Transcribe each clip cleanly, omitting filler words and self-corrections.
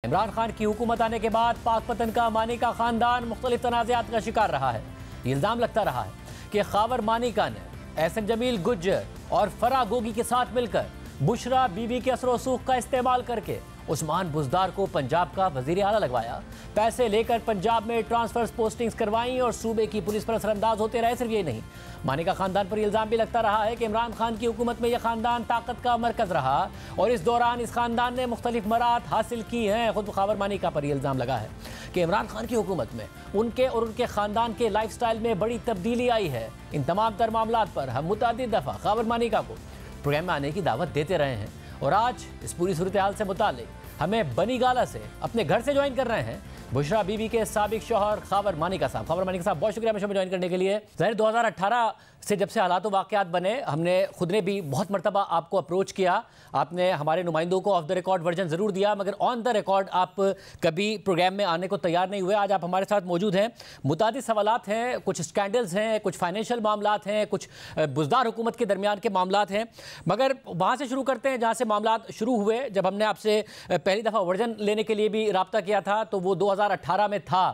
عمران خان کی حکومت آنے کے بعد پاک پتن کا مانیکا خاندان مختلف تنازعات کا شکار رہا ہے۔ یہ الزام لگتا رہا ہے کہ خاور مانیکا نے احسن جمیل گجر اور فرا گوگی کے ساتھ مل کر بشرا بی بی کے اثر و رسوخ کا استعمال کر کے عثمان بزدار کو پنجاب کا وزیر اعلیٰ لگوایا، پیسے لے کر پنجاب میں ٹرانسفرز پوسٹنگز کروائیں اور صوبے کی پولیس پر اثر انداز ہوتے رہے۔ صرف یہ نہیں، مانیکا خاندان پر یہ الزام بھی لگتا رہا ہے کہ عمران خان کی حکومت میں یہ خاندان طاقت کا مرکز رہا اور اس دوران اس خاندان نے مختلف مراد حاصل کی ہیں۔ خود خاور مانیکا پر یہ الزام لگا ہے کہ عمران خان کی حکومت میں ان کے اور ان کے خاندان کے لائف سٹائل میں بڑی تبدیلی آئی ہے۔ ان تمام تر معاملات پر ہم متعدد دفعہ خاور مانیکا کو پروگرام میں آنے کی دعوت دیتے رہے ہیں اور آج اس پوری صورتحال سے متعلق ہمیں بنی گالا سے اپنے گھر سے جوائن کر رہے ہیں بشرا بی بی کے سابق شوہر خاور مانیکا صاحب۔ خاور مانیکا صاحب بہت شکریہ ہمیں شو میں جوائن کرنے کے لیے۔ ظاہر 2018 سے جب سے حالات و واقعات بنے، ہم نے خود نے بھی بہت مرتبہ آپ کو اپروچ کیا، آپ نے ہمارے نمائندوں کو آف دا ریکارڈ ورژن ضرور دیا، مگر آن دا ریکارڈ آپ کبھی پروگرام میں آنے کو تیار نہیں ہوئے۔ آج آپ ہمارے ساتھ موجود ہیں، متعدد سوالات ہیں، کچھ سکینڈلز ہیں، کچھ فائنینشیل معاملات ہیں، کچھ بزدار حکومت کے درمیان کے معاملات ہیں، مگر وہاں سے شروع کرتے ہیں جہاں سے معاملات شروع ہوئے۔ جب ہم نے آپ سے پہلی دفعہ ورژن لینے کے لیے بھی رابطہ کیا تھا تو وہ 2018 میں تھا،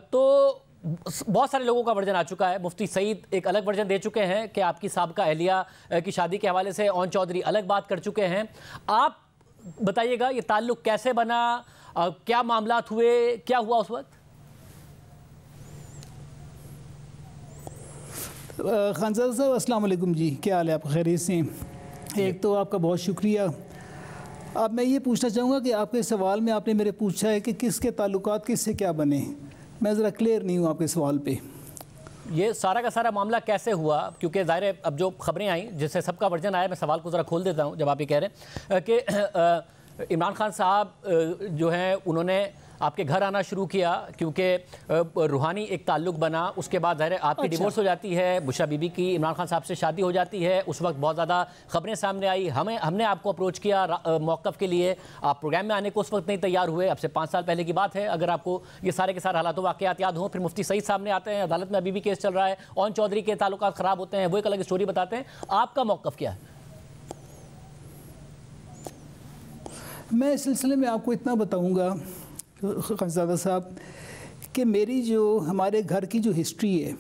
تو بہت سارے لوگوں کا ورژن آ چکا ہے۔ مفتی سعید ایک الگ ورژن دے چکے ہیں کہ آپ کی سابقہ اہلیہ کی شادی کے حوالے سے اون چودھری الگ بات کر چکے ہیں۔ آپ بتائیے گا یہ تعلق کیسے بنا، کیا معاملات ہوئے، کیا ہوا اس وقت؟ خانزادہ صاحب السلام علیکم جی، کیا حال ہے؟ آپ خیریت سے؟ ایک تو آپ کا بہت شکریہ۔ اب میں یہ پوچھنا چاہوں گا کہ آپ کے سوال میں آپ نے میرے پوچھا ہے کہ کس کے تعلقات کس سے کیا بنے، میں ذرا کلیئر نہیں ہوں آپ کے سوال پہ۔ یہ سارا کا سارا معاملہ کیسے ہوا؟ کیونکہ ظاہر ہے اب جو خبریں آئیں جس سے سب کا ورژن آیا، میں سوال کو ذرا کھول دیتا ہوں جب آپ یہ کہہ رہے ہیں کہ عمران خان صاحب جو ہیں انہوں نے آپ کے گھر آنا شروع کیا کیونکہ روحانی ایک تعلق بنا، اس کے بعد ظاہر ہے آپ کی ڈیورس ہو جاتی ہے، بشرا بی بی کی عمران خان صاحب سے شادی ہو جاتی ہے، اس وقت بہت زیادہ خبریں سامنے آئی، ہم نے آپ کو اپروچ کیا موقف کے لیے، آپ پروگرام میں آنے کو اس وقت نہیں تیار ہوئے، اب سے 5 سال پہلے کی بات ہے اگر آپ کو یہ سارے کے سارے حالات و واقعات یاد ہوں۔ پھر مفتی سعید سامنے آتے ہیں، عدالت میں ابھی بھی کیس چل رہا ہے، اون چودھری کے تعلقات خراب ہوتے ہیں، وہ ایک الگ اسٹوری بتاتے ہیں۔ آپ کا موقف کیا ہے؟ میں اس سلسلے میں آپ کو اتنا بتاؤں گا خانزادہ صاحب کہ میری جو ہمارے گھر کی جو ہسٹری ہے،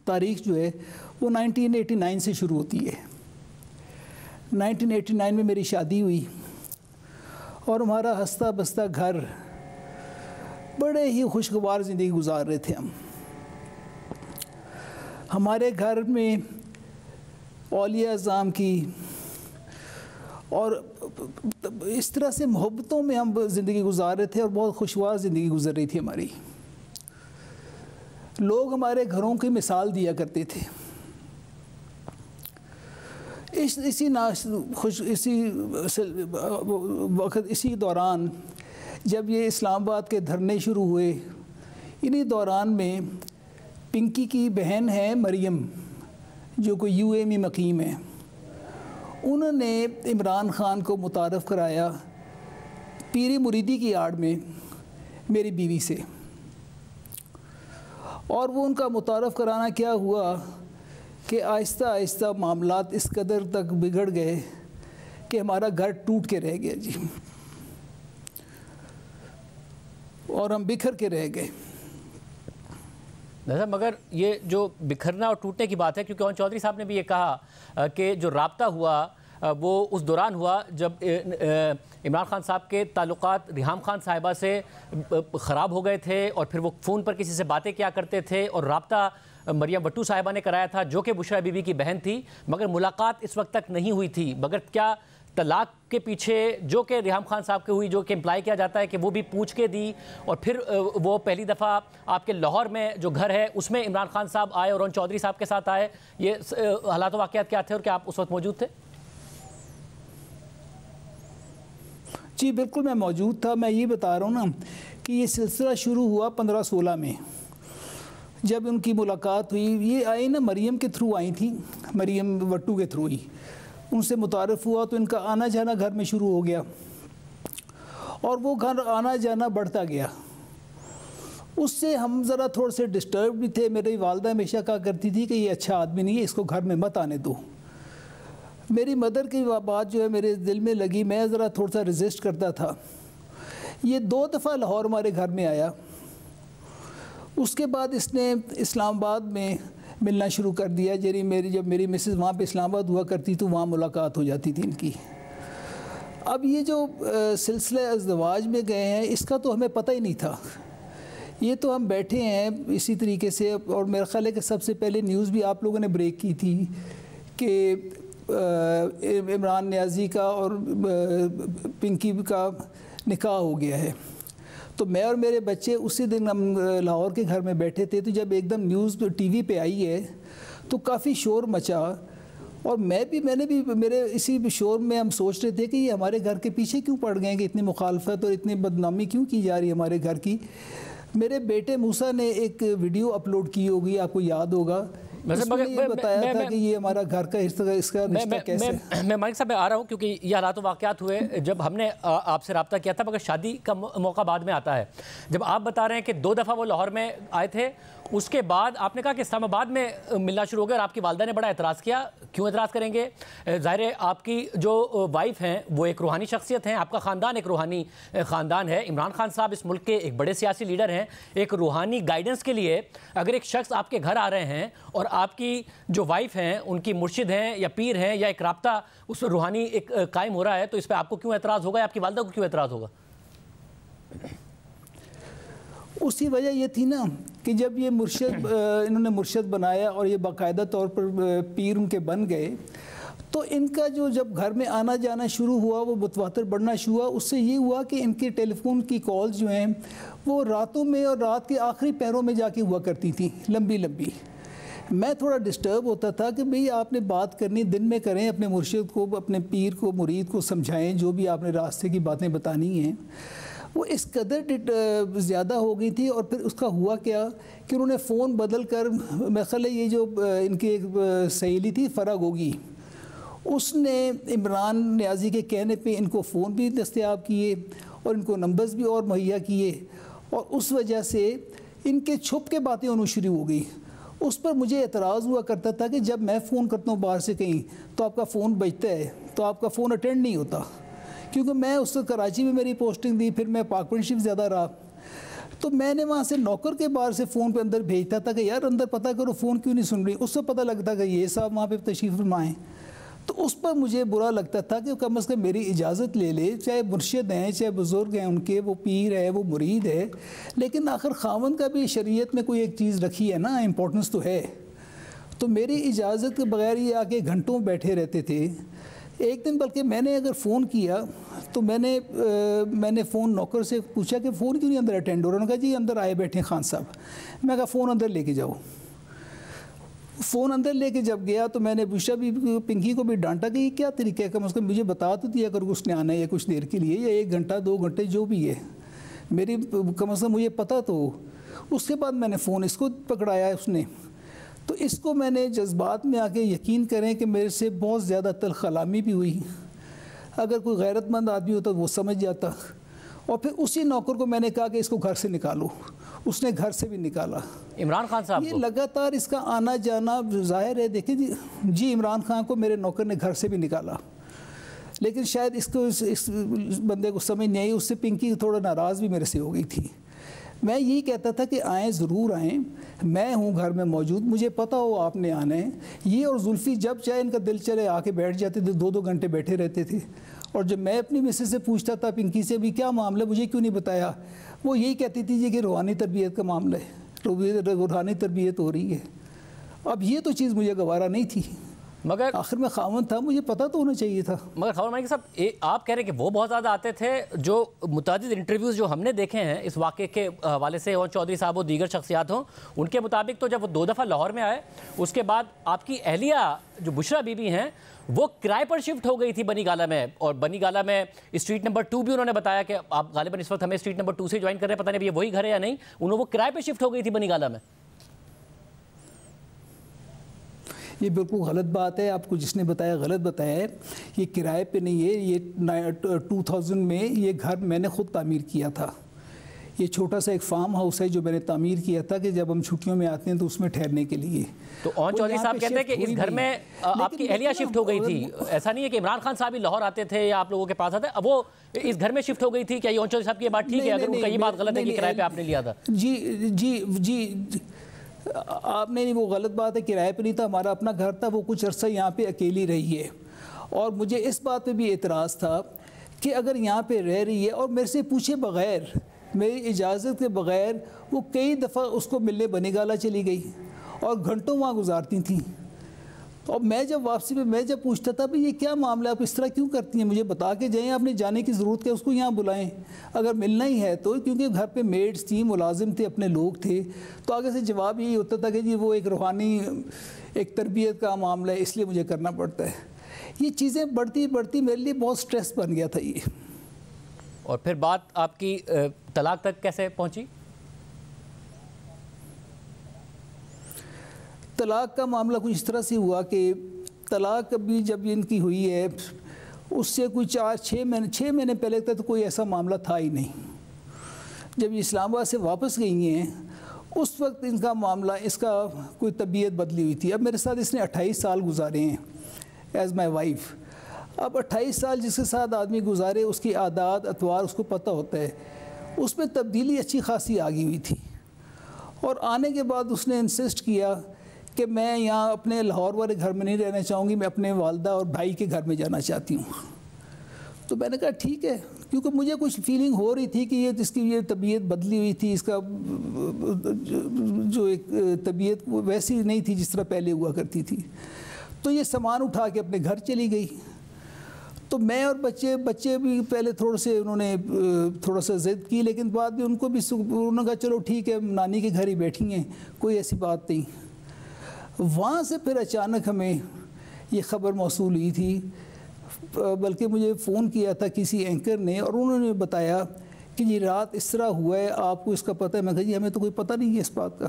تاریخ جو ہے وہ 1989 سے شروع ہوتی ہے۔ 1989 میں میری شادی ہوئی اور ہمارا ہستہ بستہ گھر، بڑے ہی خوشگوار زندگی گزار رہے تھے ہم۔ ہمارے گھر میں اولیاء اعظام کی اور اس طرح سے محبتوں میں ہم زندگی گزار رہے تھے اور بہت خوشگوار زندگی گزر رہی تھی ہماری۔ لوگ ہمارے گھروں کی مثال دیا کرتے تھے۔ اسی دوران جب یہ اسلام آباد کے دھرنے شروع ہوئے، انہی دوران میں پنکی کی بہن ہے مریم جو کوئی یو اے میں مقیم ہے، انہوں نے عمران خان کو متعارف کرایا پیری مریدی کی آڑ میں میری بیوی سے، اور وہ ان کا متعارف کرانا کیا ہوا کہ آہستہ آہستہ معاملات اس قدر تک بگڑ گئے کہ ہمارا گھر ٹوٹ کے رہ گیا جی، اور ہم بکھر کے رہ گئے۔ مگر یہ جو بکھرنا اور ٹوٹنے کی بات ہے، کیونکہ اون چودھری صاحب نے بھی یہ کہا کہ جو رابطہ ہوا وہ اس دوران ہوا جب عمران خان صاحب کے تعلقات ریحام خان صاحبہ سے خراب ہو گئے تھے اور پھر وہ فون پر کسی سے باتیں کیا کرتے تھے، اور رابطہ مریم وٹو صاحبہ نے کرایا تھا جو کہ بشرا بی بی کی بہن تھی، مگر ملاقات اس وقت تک نہیں ہوئی تھی۔ مگر کیا طلاق کے پیچھے جو کہ ریحام خان صاحب کے ہوئی، جو کہ امپلائی کیا جاتا ہے کہ وہ بھی پوچھ کے دی، اور پھر وہ پہلی دفعہ آپ کے لاہور میں جو گھر ہے اس میں عمران خان صاحب آئے اور اون چودھری صاحب کے ساتھ آئے، یہ حالات و واقعات کیا تھے اور کیا آپ اس وقت موجود تھے؟ جی بالکل میں موجود تھا۔ میں یہ بتا رہا ہوں نا کہ یہ سلسلہ شروع ہوا 15-16 میں جب ان کی ملاقات ہوئی۔ یہ آئی نا مریم کے تھرو آئی تھیں، مریم وٹو کے تھرو ہی ان سے متعارف ہوا، تو ان کا آنا جانا گھر میں شروع ہو گیا اور وہ گھر آنا جانا بڑھتا گیا۔ اس سے ہم ذرا تھوڑے سے ڈسٹرب بھی تھے۔ میری والدہ ہمیشہ کہا کرتی تھی کہ یہ اچھا آدمی نہیں ہے، اس کو گھر میں مت آنے دو۔ میری مدر کی بات جو ہے میرے دل میں لگی، میں ذرا تھوڑا سا ریزسٹ کرتا تھا یہ 2 دفعہ لاہور ہمارے گھر میں آیا. اس کے بعد اس نے اسلام آباد میں ملنا شروع کر دیا. جب میری مسز وہاں پہ اسلام آباد ہوا کرتی تو وہاں ملاقات ہو جاتی تھی ان کی. اب یہ جو سلسلہ ازدواج میں گئے ہیں اس کا تو ہمیں پتہ ہی نہیں تھا. یہ تو ہم بیٹھے ہیں اسی طریقے سے, اور میرا خیال ہے کہ سب سے پہلے نیوز بھی آپ لوگوں نے بریک کی تھی کہ عمران نیازی کا اور پنکی کا نکاح ہو گیا ہے. تو میں اور میرے بچے اسی دن ہم لاہور کے گھر میں بیٹھے تھے, تو جب ایک دم نیوز ٹی وی پہ آئی ہے تو کافی شور مچا, اور میں نے بھی میرے اسی شور میں ہم سوچ رہے تھے کہ یہ ہمارے گھر کے پیچھے کیوں پڑ گئے, کہ اتنی مخالفت اور اتنی بدنامی کیوں کی جا رہی ہے ہمارے گھر کی. میرے بیٹے موسیٰ نے ایک ویڈیو اپلوڈ کی ہوگی, آپ کو یاد ہوگا, اس میں یہ بتایا تھا کہ یہ ہمارا گھر کا اس کا رشتہ کیسے. میں مالک صاحب میں آ رہا ہوں کیونکہ یہ حالات و واقعات ہوئے جب ہم نے آپ سے رابطہ کیا تھا, مگر شادی کا موقع بعد میں آتا ہے. جب آپ بتا رہے ہیں کہ 2 دفعہ وہ لاہور میں آئے تھے, اس کے بعد آپ نے کہا کہ اسلام آباد میں ملنا شروع ہو گیا, اور آپ کی والدہ نے بڑا اعتراض کیا. کیوں اعتراض کریں گے؟ ظاہر ہے آپ کی جو وائف ہیں وہ ایک روحانی شخصیت ہیں, آپ کا خاندان ایک روحانی خاندان ہے. عمران خان صاحب اس ملک کے ایک بڑے سیاسی لیڈر ہیں. ایک روحانی گائیڈنس کے لیے اگر ایک شخص آپ کے گھر آ رہے ہیں اور آپ کی جو وائف ہیں ان کی مرشد ہیں یا پیر ہیں یا ایک رابطہ اس روحانی ایک قائم ہو رہا ہے, تو اس پہ آپ کو کیوں اعتراض ہوگا, یا آپ کی والدہ کو کیوں اعتراض ہوگا؟ اسی وجہ یہ تھی نا کہ جب یہ انہوں نے مرشد بنایا اور یہ باقاعدہ طور پر پیر ان کے بن گئے, تو ان کا جب گھر میں آنا جانا شروع ہوا وہ متواتر بڑھنا شروع ہوا. اس سے یہ ہوا کہ ان کے ٹیلی فون کی کالز جو ہیں وہ راتوں میں اور رات کے آخری پہروں میں جا کے ہوا کرتی تھیں, لمبی لمبی. میں تھوڑا ڈسٹرب ہوتا تھا کہ بھئی آپ نے بات کرنی دن میں کریں, اپنے مرشد کو, اپنے پیر کو, مرید کو سمجھائیں, جو بھی آپ نے راستے کی باتیں بتانی ہیں. وہ اس قدر زیادہ ہو گئی تھی. اور پھر اس کا ہوا کیا کہ انہوں نے فون بدل کر, مثلا یہ جو ان کی ایک سہیلی تھی فرا گوگی, اس نے عمران نیازی کے کہنے پہ ان کو فون بھی دستیاب کیے اور ان کو نمبرز بھی اور مہیا کیے, اور اس وجہ سے ان کے چھپ کے باتیں ہونا شروع ہو گئی. اس پر مجھے اعتراض ہوا کرتا تھا کہ جب میں فون کرتا ہوں باہر سے کہیں تو آپ کا فون بجتا ہے, تو آپ کا فون اٹینڈ نہیں ہوتا, کیونکہ میں اس وقت کراچی میں میری پوسٹنگ دی, پھر میں پاک پنڈ شریف زیادہ رہا. تو میں نے وہاں سے نوکر کے باہر سے فون پہ اندر بھیجتا تھا کہ یار اندر پتہ کرو فون کیوں نہیں سن رہی. اس سے پتہ لگتا کہ یہ صاحب وہاں پہ تشریف فرما ہیں. تو اس پر مجھے برا لگتا تھا کہ کم از کم میری اجازت لے لے, چاہے مرشد ہیں, چاہے بزرگ ہیں ان کے, وہ پیر ہے, وہ مرید ہے, لیکن آخر خاوند کا بھی شریعت میں کوئی ایک چیز رکھی ہے نا, امپورٹنس تو ہے. تو میری اجازت کے بغیر یہ آ کے گھنٹوں بیٹھے رہتے تھے. ایک دن بلکہ میں نے اگر فون کیا تو میں نے فون نوکر سے پوچھا کہ فون کیوں نہیں اندر اٹینڈ ہو رہا. انہوں نے کہا جی اندر آئے بیٹھے خان صاحب. میں کہا فون اندر لے کے جاؤ. فون اندر لے کے جب گیا تو میں نے بشرا بھی پنکی کو بھی ڈانٹا کہ یہ کیا طریقہ ہے, کم از کم مجھے بتا تو دیا اگر اس نے آنا ہے یا کچھ دیر کے لیے, یا 1 گھنٹہ 2 گھنٹے جو بھی ہے, میری کم از کم مجھے پتہ تو. اس کے بعد میں نے فون اس کو پکڑایا اس نے. تو اس کو میں نے جذبات میں آ کے, یقین کریں کہ میرے سے بہت زیادہ تلخ کلامی بھی ہوئی. اگر کوئی غیرت مند آدمی ہوتا تو وہ سمجھ جاتا. اور پھر اسی نوکر کو میں نے کہا کہ اس کو گھر سے نکالو. اس نے گھر سے بھی نکالا. عمران خان صاحب یہ لگاتار اس کا آنا جانا ظاہر ہے. دیکھیں جی عمران خان کو میرے نوکر نے گھر سے بھی نکالا, لیکن شاید اس بندے کو سمجھ نہیں آئی. اس سے پنکی تھوڑا ناراض بھی میرے سے ہو گئی تھی. میں یہی کہتا تھا کہ آئیں, ضرور آئیں, میں ہوں گھر میں موجود, مجھے پتہ ہو آپ نے آنا ہے. یہ اور زلفی جب چاہے ان کا دل چلے آ کے بیٹھ جاتے تھے, 2-2 گھنٹے بیٹھے رہتے تھے. اور جب میں اپنی مسز سے پوچھتا تھا پنکی سے بھی کیا معاملہ, مجھے کیوں نہیں بتایا, وہ یہی کہتی تھی جی کہ روحانی تربیت کا معاملہ ہے, روحانی تربیت ہو رہی ہے. اب یہ تو چیز مجھے گوارا نہیں تھی, مگر آخر میں خاوند تھا, مجھے پتہ تو ہونا چاہیے تھا. مگر خبر مالک صاحب آپ کہہ رہے ہیں کہ وہ بہت زیادہ آتے تھے. جو متعدد انٹرویوز جو ہم نے دیکھے ہیں اس واقعے کے حوالے سے, اور چودھری صاحب و دیگر شخصیات ہوں, ان کے مطابق تو جب وہ 2 دفعہ لاہور میں آئے, اس کے بعد آپ کی اہلیہ جو بشرا بی بی ہیں وہ کرائے پر شفٹ ہو گئی تھی بنی گالہ میں. اور بنی گالہ میں اسٹریٹ نمبر 2 بھی انہوں نے بتایا کہ آپ غالباً اس وقت ہمیں اسٹریٹ نمبر 2 سے جوائن کر رہے ہیں, پتہ نہیں یہ وہی گھر ہے یا نہیں. انہوں وہ کرائے پہ شفٹ ہو گئی تھی بنی گالہ میں. یہ بالکل غلط بات ہے. آپ کو جس نے بتایا غلط بتایا ہے. یہ کرائے پہ نہیں ہے. یہ 2000 میں یہ گھر میں نے خود تعمیر کیا تھا. یہ چھوٹا سا ایک فارم ہاؤس ہے جو میں نے تعمیر کیا تھا کہ جب ہم چھٹیوں میں آتے ہیں تو اس میں ٹھہرنے کے لیے. تو اون چودھری صاحب کہتے ہیں کہ اس گھر میں آپ کی اہلیہ شفٹ ہو گئی تھی. ایسا نہیں ہے کہ عمران خان صاحب ہی لاہور آتے تھے یا آپ لوگوں کے پاس آتے, اب وہ اس گھر میں شفٹ ہو گئی تھی. کیا یہ اون چودھری صاحب کی یہ بات ٹھیک ہے اگر ان کا یہ بات غلط ہے کہ کرائے پہ آپ نے لیا تھا؟ جی آپ نے, وہ غلط بات ہے, کرائے پہ نہیں تھا, ہمارا اپنا گھر تھا. وہ کچھ عرصہ یہاں پہ اکیلی رہی ہے اور مجھے اس بات پہ بھی اعتراض تھا کہ اگر یہاں پہ رہ رہی ہے اور میرے سے پوچھے بغیر, میری اجازت کے بغیر, وہ کئی دفعہ اس کو ملنے بنی گالا چلی گئی اور گھنٹوں وہاں گزارتی تھیں. اور میں جب واپسی پہ میں جب پوچھتا تھا بھئی یہ کیا معاملہ, آپ اس طرح کیوں کرتی ہیں, مجھے بتا کے جائیں, آپ نے جانے کی ضرورت کیا, اس کو یہاں بلائیں اگر ملنا ہی ہے تو, کیونکہ گھر پہ میڈز تھیں, ملازم تھے, اپنے لوگ تھے. تو آگے سے جواب یہی ہوتا تھا کہ جی وہ ایک روحانی ایک تربیت کا معاملہ ہے, اس لیے مجھے کرنا پڑتا ہے. یہ چیزیں بڑھتی بڑھتی میرے لیے بہت سٹریس بن گیا تھا یہ. اور پھر بات آپ کی طلاق تک کیسے پہنچی؟ طلاق کا معاملہ کچھ اس طرح سے ہوا کہ طلاق ابھی جب ان کی ہوئی ہے اس سے کوئی 6 مہینے پہلے تک تو کوئی ایسا معاملہ تھا ہی نہیں. جب یہ اسلام آباد سے واپس گئی ہیں اس وقت ان کا معاملہ, اس کا کوئی طبیعت بدلی ہوئی تھی. اب میرے ساتھ اس نے 28 سال گزارے ہیں ایز مائی وائف. اب 28 سال جس کے ساتھ آدمی گزارے اس کی عادات اطوار اس کو پتہ ہوتا ہے. اس میں تبدیلی اچھی خاصی آ گئی ہوئی تھی اور آنے کے بعد اس نے انسسٹ کیا کہ میں یہاں اپنے لاہور والے گھر میں نہیں رہنا چاہوں گی, میں اپنے والدہ اور بھائی کے گھر میں جانا چاہتی ہوں. تو میں نے کہا ٹھیک ہے, کیونکہ مجھے کچھ فیلنگ ہو رہی تھی کہ یہ جس کی یہ طبیعت بدلی ہوئی تھی, اس کا جو ایک طبیعت ویسی نہیں تھی جس طرح پہلے ہوا کرتی تھی. تو یہ سامان اٹھا کے اپنے گھر چلی گئی. تو میں اور بچے بھی پہلے انہوں نے تھوڑا سا ضد کی, لیکن بعد میں ان کو بھی انہوں نے کہا چلو ٹھیک ہے, نانی کے گھر ہی بیٹھی ہیں, کوئی ایسی بات نہیں. وہاں سے پھر اچانک ہمیں یہ خبر موصول ہوئی تھی, بلکہ مجھے فون کیا تھا کسی اینکر نے اور انہوں نے بتایا کہ یہ رات اس طرح ہوا ہے, آپ کو اس کا پتہ ہے؟ میں کہا جی ہمیں تو کوئی پتہ نہیں ہے اس بات کا.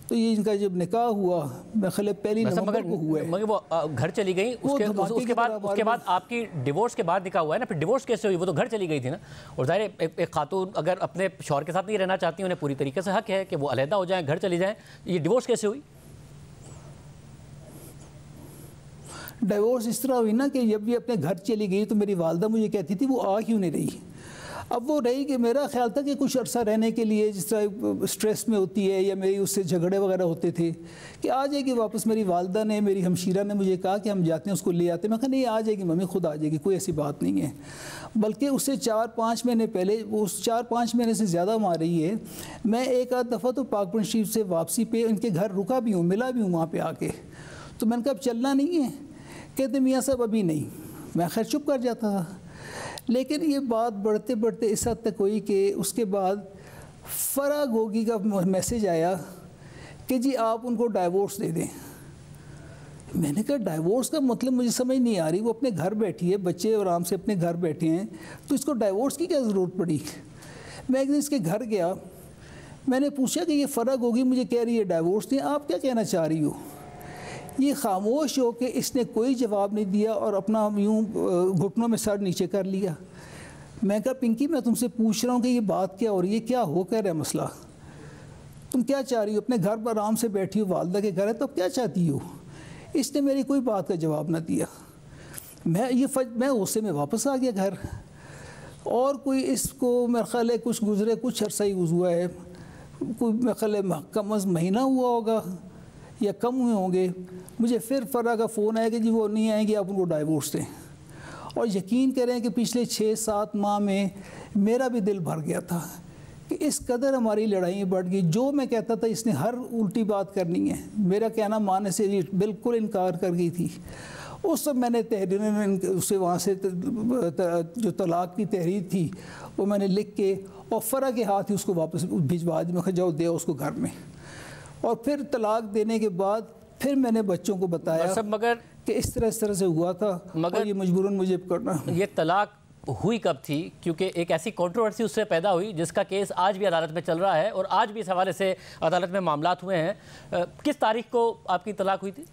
تو یہ ان کا جب نکاح ہوا میں خیال 1 نومبر کو ہوا ہے. مگر وہ گھر چلی گئی, اس کے بعد آپ کی ڈیورس کے بعد نکاح ہوا ہے نا, پھر ڈیورس کیسے ہوئی؟ وہ تو گھر چلی گئی تھی نا. اور ظاہر ایک خاتون اگر اپنے شوہر کے ساتھ نہیں رہنا چاہتی انہیں پوری طریقے سے حق ہے کہ وہ علیحدہ ہو جائیں, گھر چلی جائیں. یہ ڈیورس کیسے ہوئی؟ ڈیورس اس طرح ہوئی نا کہ جب یہ اپنے گھر چلی گئی تو میری والدہ مجھے کہتی تھی وہ آ کیوں نہیں رہی. اب وہ رہی کہ میرا خیال تھا کہ کچھ عرصہ رہنے کے لیے, جس طرح سٹریس میں ہوتی ہے یا میری اس سے جھگڑے وغیرہ ہوتے تھے, کہ آ جائے گی واپس. میری والدہ نے, میری ہمشیرہ نے مجھے کہا کہ ہم جاتے ہیں اس کو لے آتے ہیں. میں کہا نہیں آ جائے گی ممی, خود آ جائے گی, کوئی ایسی بات نہیں ہے. بلکہ اس سے 4-5 مہینے پہلے, وہ 4-5 مہینے سے زیادہ وہاں رہی ہے. میں ایک آدھ دفعہ تو پاک پنج شریف سے واپسی پہ ان کے گھر رکا بھی ہوں, ملا بھی ہوں وہاں پہ آ کے. تو میں نے کہا اب چلنا نہیں ہے؟ کہتے میاں صاحب ابھی نہیں. میں خیر چپ کر جاتا تھا. لیکن یہ بات بڑھتے بڑھتے اس حد تک ہوئی کہ اس کے بعد فرا گوگی کا میسج آیا کہ جی آپ ان کو ڈائیورس دے دیں. میں نے کہا ڈائیورس کا مطلب مجھے سمجھ نہیں آ رہی, وہ اپنے گھر بیٹھی ہے, بچے آرام سے اپنے گھر بیٹھے ہیں, تو اس کو ڈائیورس کی کیا ضرورت پڑی؟ میں ایک دن اس کے گھر گیا, میں نے پوچھا کہ یہ فرا گوگی مجھے کہہ رہی ہے ڈائیورس دیں, آپ کیا کہنا چاہ رہی ہو؟ یہ خاموش ہو کے اس نے کوئی جواب نہیں دیا اور اپنا یوں گھٹنوں میں سر نیچے کر لیا. میں کہا پنکی میں تم سے پوچھ رہا ہوں کہ یہ بات کیا ہو رہی ہے, کیا ہو کر ہے مسئلہ, تم کیا چاہ رہی ہو؟ اپنے گھر پر آرام سے بیٹھی ہو, والدہ کے گھر ہے, تو اب کیا چاہتی ہو؟ اس نے میری کوئی بات کا جواب نہ دیا. میں غصے میں واپس آ گیا گھر. اور کوئی اس کو میرے خیال ہے کچھ عرصہ ہی ہوا ہے, کوئی میرے خیال ہے کم از مہینہ ہوا ہوگا یا کم ہوئے ہوں گے. مجھے پھر فرا کا فون آیا کہ جی وہ نہیں آئیں گے, آپ ان کو ڈائیورس دیں. اور یقین کریں کہ پچھلے 6-7 ماہ میں میرا بھی دل بھر گیا تھا کہ اس قدر ہماری لڑائیں بڑھ گئی. جو میں کہتا تھا اس نے ہر الٹی بات کرنی ہے, میرا کہنا ماننے سے بالکل انکار کر گئی تھی. اس وقت میں نے تحریر اسے وہاں سے جو طلاق کی تحریر تھی وہ میں نے لکھ کے اور فرا کے ہاتھ ہی اس کو واپس بھجوا دی. میں کہا جاؤ دے اس کو گھر میں. اور پھر طلاق دینے کے بعد پھر میں نے بچوں کو بتایا مگر کہ اس طرح سے ہوا تھا, مگر یہ مجبوراً مجھے کرنا. یہ طلاق ہوئی کب تھی؟ کیونکہ ایک ایسی کنٹروورسی اس سے پیدا ہوئی جس کا کیس آج بھی عدالت میں چل رہا ہے اور آج بھی اس حوالے سے عدالت میں معاملات ہوئے ہیں. کس تاریخ کو آپ کی طلاق ہوئی تھی؟